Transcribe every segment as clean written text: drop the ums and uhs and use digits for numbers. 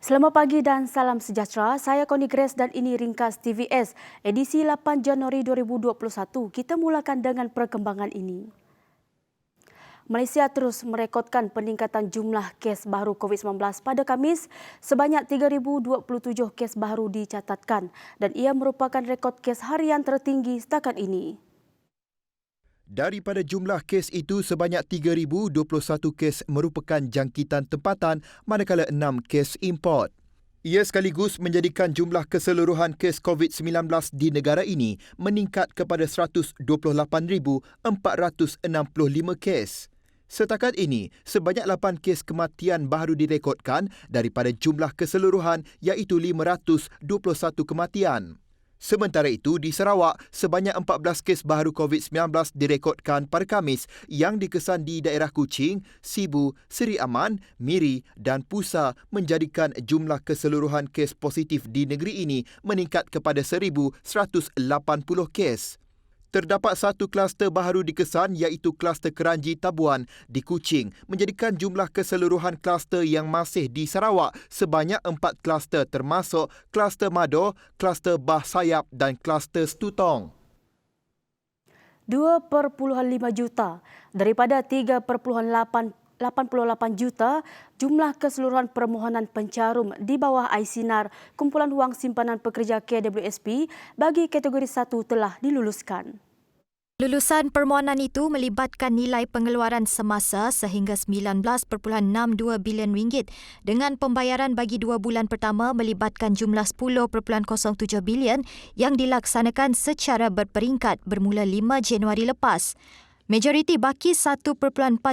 Selamat pagi dan salam sejahtera. Saya Connie Grace dan ini Ringkas TVS edisi 8 Januari 2021. Kita mulakan dengan perkembangan ini. Malaysia terus merekodkan peningkatan jumlah kes baru COVID-19 pada Khamis. Sebanyak 3,027 kes baru dicatatkan dan ia merupakan rekod kes harian tertinggi setakat ini. Daripada jumlah kes itu, sebanyak 3,021 kes merupakan jangkitan tempatan manakala 6 kes import. Ia sekaligus menjadikan jumlah keseluruhan kes COVID-19 di negara ini meningkat kepada 128,465 kes. Setakat ini, sebanyak 8 kes kematian baru direkodkan daripada jumlah keseluruhan iaitu 521 kematian. Sementara itu, di Sarawak, sebanyak 14 kes baru COVID-19 direkodkan pada Khamis yang dikesan di daerah Kuching, Sibu, Seri Aman, Miri dan Pusa menjadikan jumlah keseluruhan kes positif di negeri ini meningkat kepada 1,180 kes. Terdapat satu kluster baru dikesan iaitu kluster Keranji Tabuan di Kuching menjadikan jumlah keseluruhan kluster yang masih di Sarawak sebanyak 4 kluster termasuk kluster Mado, kluster Bah Sayap dan kluster Stutong. 2.5 juta daripada 3.88 juta jumlah keseluruhan permohonan pencarum di bawah ICNAR Kumpulan Wang Simpanan Pekerja KWSP bagi kategori 1 telah diluluskan. Lulusan permohonan itu melibatkan nilai pengeluaran semasa sehingga 19.62 bilion ringgit dengan pembayaran bagi 2 bulan pertama melibatkan jumlah 10.07 bilion yang dilaksanakan secara berperingkat bermula 5 Januari lepas. Majoriti baki 1.4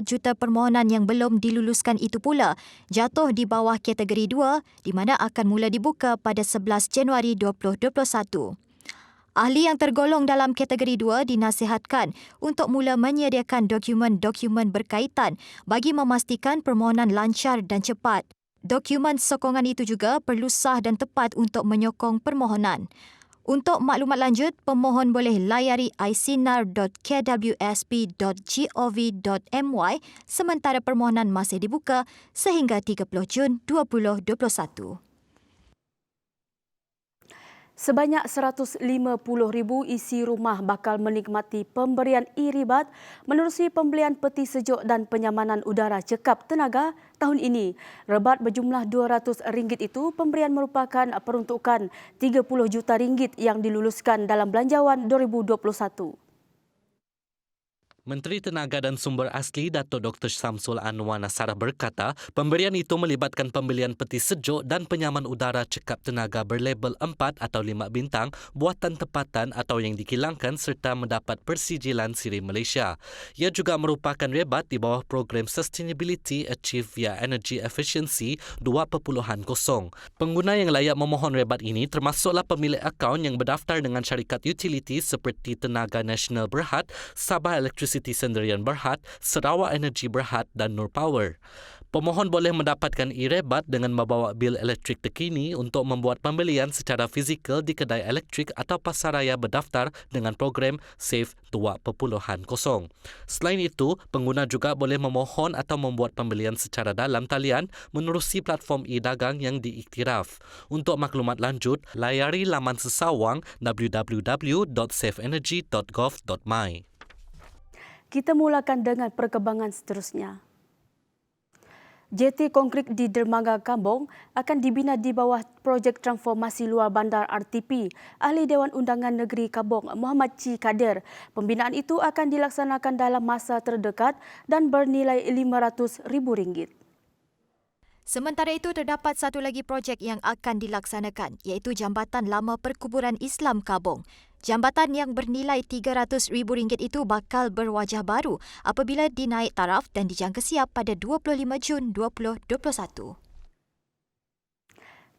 juta permohonan yang belum diluluskan itu pula jatuh di bawah kategori 2 di mana akan mula dibuka pada 11 Januari 2021. Ahli yang tergolong dalam kategori 2 dinasihatkan untuk mula menyediakan dokumen-dokumen berkaitan bagi memastikan permohonan lancar dan cepat. Dokumen sokongan itu juga perlu sah dan tepat untuk menyokong permohonan. Untuk maklumat lanjut, pemohon boleh layari icnar.kwsp.gov.my sementara permohonan masih dibuka sehingga 30 Jun 2021. Sebanyak 150,000 isi rumah bakal menikmati pemberian e-ribat menerusi pembelian peti sejuk dan penyamanan udara cekap tenaga tahun ini. Rebat berjumlah RM200 itu pemberian merupakan peruntukan 30 juta ringgit yang diluluskan dalam belanjawan 2021. Menteri Tenaga dan Sumber Asli Dato' Dr. Samsul Anwar Nasarah berkata, pemberian itu melibatkan pembelian peti sejuk dan penyaman udara cekap tenaga berlabel 4 atau 5 bintang, buatan tempatan atau yang dikilangkan serta mendapat persijilan Siri Malaysia. Ia juga merupakan rebat di bawah program Sustainability Achieve via Energy Efficiency 2.0. Pengguna yang layak memohon rebat ini termasuklah pemilik akaun yang berdaftar dengan syarikat utility seperti Tenaga Nasional Berhad, Sabah Electricity Sendirian Berhad, Sarawak Energy Berhad dan Nur Power. Pemohon boleh mendapatkan e-rebat dengan membawa bil elektrik terkini untuk membuat pembelian secara fizikal di kedai elektrik atau pasaraya berdaftar dengan program SAFE 2.0. Selain itu, pengguna juga boleh memohon atau membuat pembelian secara dalam talian menerusi platform e-dagang yang diiktiraf. Untuk maklumat lanjut, layari laman sesawang www.safeenergy.gov.my. Kita mulakan dengan perkembangan seterusnya. JT Konkrit di Dermaga Kambong akan dibina di bawah projek transformasi luar bandar RTP. Ahli Dewan Undangan Negeri Kambong, Muhammad Ci Kadir. Pembinaan itu akan dilaksanakan dalam masa terdekat dan bernilai RM500,000. Sementara itu, terdapat satu lagi projek yang akan dilaksanakan iaitu Jambatan Lama Perkuburan Islam Kambong. Jambatan yang bernilai RM300,000 itu bakal berwajah baru apabila dinaik taraf dan dijangka siap pada 25 Jun 2021.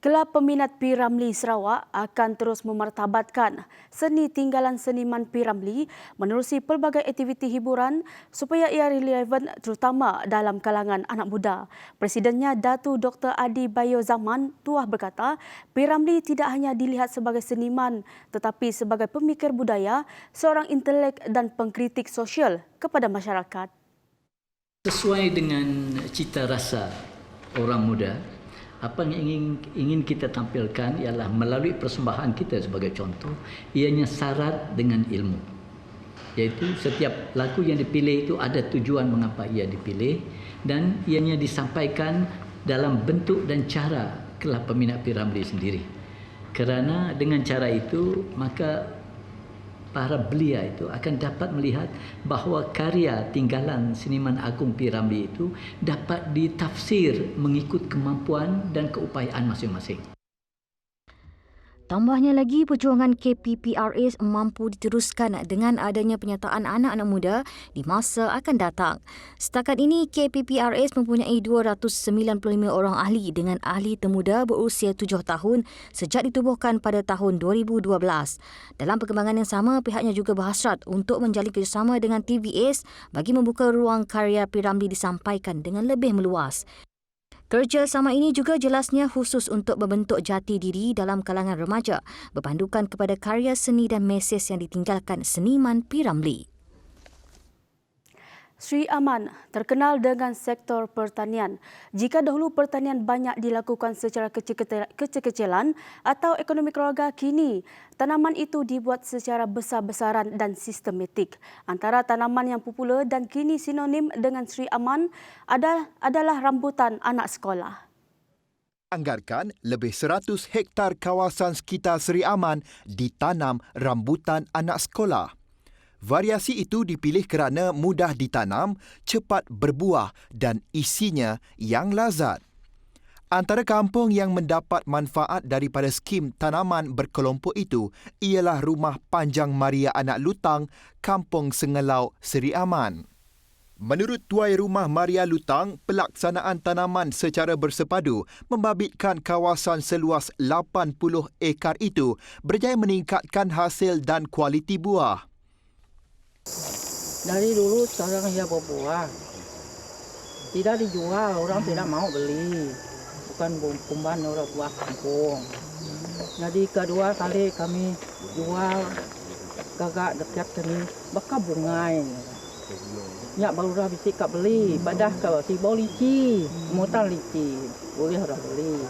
Kelab Peminat P. Ramlee Sarawak akan terus memartabatkan seni tinggalan seniman P. Ramlee menerusi pelbagai aktiviti hiburan supaya ia relevan terutama dalam kalangan anak muda. Presidennya Datu Dr. Adi Bayo Zaman Tuah berkata, P. Ramlee tidak hanya dilihat sebagai seniman tetapi sebagai pemikir budaya, seorang intelek dan pengkritik sosial kepada masyarakat. Sesuai dengan cita rasa orang muda, Apa yang ingin kita tampilkan ialah melalui persembahan kita sebagai contoh, ianya syarat dengan ilmu. Iaitu setiap lagu yang dipilih itu ada tujuan mengapa ia dipilih dan ianya disampaikan dalam bentuk dan cara kelah peminat P. Ramlee sendiri. Kerana dengan cara itu maka para belia itu akan dapat melihat bahawa karya tinggalan seniman agung P. Ramlee itu dapat ditafsir mengikut kemampuan dan keupayaan masing-masing. Tambahnya lagi, perjuangan KPPRS mampu diteruskan dengan adanya penyertaan anak-anak muda di masa akan datang. Setakat ini, KPPRS mempunyai 295 orang ahli dengan ahli termuda berusia 7 tahun sejak ditubuhkan pada tahun 2012. Dalam perkembangan yang sama, pihaknya juga berhasrat untuk menjalin kerjasama dengan TVS bagi membuka ruang karya P. Ramlee disampaikan dengan lebih meluas. Kerjasama ini juga jelasnya khusus untuk membentuk jati diri dalam kalangan remaja, berpandukan kepada karya seni dan mesej yang ditinggalkan seniman P. Ramlee. Sri Aman terkenal dengan sektor pertanian. Jika dahulu pertanian banyak dilakukan secara kecil-kecilan atau ekonomi keluarga, kini tanaman itu dibuat secara besar-besaran dan sistematik. Antara tanaman yang popular dan kini sinonim dengan Sri Aman adalah rambutan anak sekolah. Anggarkan lebih 100 hektar kawasan sekitar Seri Aman ditanam rambutan anak sekolah. Variasi itu dipilih kerana mudah ditanam, cepat berbuah dan isinya yang lazat. Antara kampung yang mendapat manfaat daripada skim tanaman berkelompok itu ialah Rumah Panjang Maria Anak Lutang, Kampung Sengelau, Seri Aman. Menurut Tuai Rumah Maria Lutang, pelaksanaan tanaman secara bersepadu membabitkan kawasan seluas 80 ekar itu berjaya meningkatkan hasil dan kualiti buah. Dari dulu sekarang ya berbuah. Tidak dijual, orang tidak mau beli. Bukan kumban orang buah kampung. Jadi kedua kali kami jual gagak dekat kami bakal bungai. Ya baru dah bisik kak beli. Badah kau tiba lici, mutan lici. Boleh orang beli.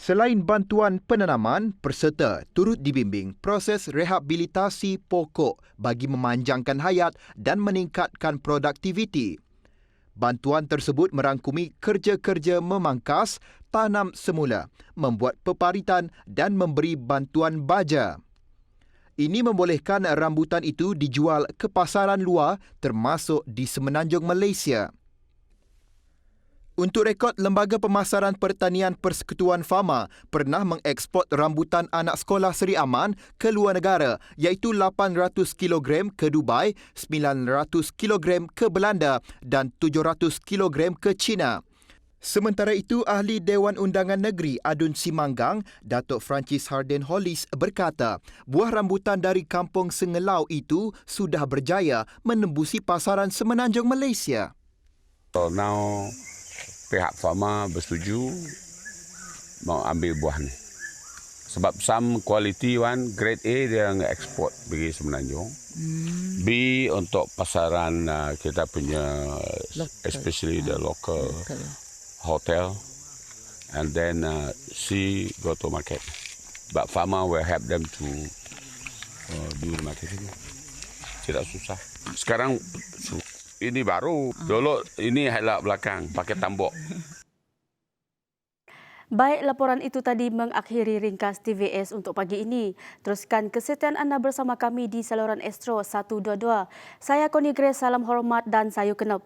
Selain bantuan penanaman, peserta turut dibimbing proses rehabilitasi pokok bagi memanjangkan hayat dan meningkatkan produktiviti. Bantuan tersebut merangkumi kerja-kerja memangkas, tanam semula, membuat peparitan dan memberi bantuan baja. Ini membolehkan rambutan itu dijual ke pasaran luar termasuk di Semenanjung Malaysia. Untuk rekod, Lembaga Pemasaran Pertanian Persekutuan Fama pernah mengeksport rambutan anak sekolah Seri Aman ke luar negara iaitu 800 kg ke Dubai, 900 kg ke Belanda dan 700 kg ke China. Sementara itu, Ahli Dewan Undangan Negeri Adun Simanggang, Datuk Francis Harden Hollis berkata, buah rambutan dari Kampung Sengelau itu sudah berjaya menembusi pasaran Semenanjung Malaysia. So now pihak Fama bersetuju mau ambil buah ni. Sebab some quality one, grade A dia nge-export pergi Semenanjung. B untuk pasaran kita punya, especially the local hotel. And then C go to market. But Fama will help them to do the marketing. Tidak susah. Sekarang ini baru. Dulu ini helak belakang, pakai tambok. Baik, laporan itu tadi mengakhiri ringkas TVS untuk pagi ini. Teruskan kesetiaan anda bersama kami di saluran Astro 122. Saya Connie Grace, salam hormat dan sayu kenep.